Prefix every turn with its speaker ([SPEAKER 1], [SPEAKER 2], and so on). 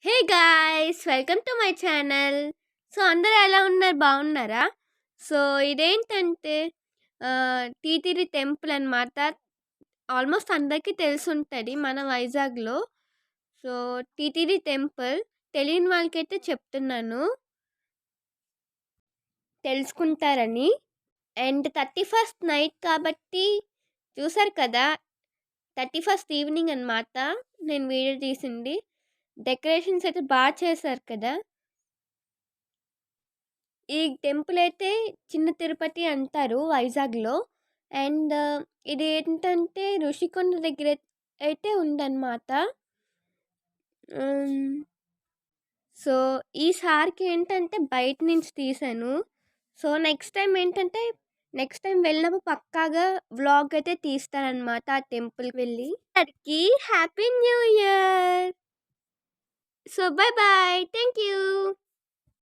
[SPEAKER 1] Hey guys! Welcome to my channel. So, అందరూ ఎలా ఉన్నారు? బాగున్నారా? సో, ఇదేంటంటే టీటీడీ టెంపుల్ అనమాట. ఆల్మోస్ట్ అందరికీ తెలిసుంటది మన వైజాగ్‌లో. సో, టీటీడీ టెంపుల్ తెలియని వాళ్ళకైతే చెప్తున్నాను తెలుసుకుంటారని. అండ్ 31st నైట్ కాబట్టి చూసారు కదా! 31st ఈవినింగ్ అనమాట నేను వీడియో తీసింది. డెకరేషన్స్ అయితే చేశారు కదా! ఈ టెంపుల్ అయితే చిన్న తిరుపతి అంటారు వైజాగ్‌లో. అండ్ ఇదేంటంటే ఋషికొండ దగ్గర అయితే ఉందన్నమాట. హ్మ్. సో, ఈసారికి ఏంటంటే బయట నుంచి తీశాను. సో, నెక్స్ట్ టైమ్ వెళ్ళినప్పుడు పక్కాగా వ్లాగ్ అయితే తీస్తానన్నమాట ఆ టెంపుల్‌కి వెళ్ళి. అందరికీ happy new year. So, bye bye. Thank you.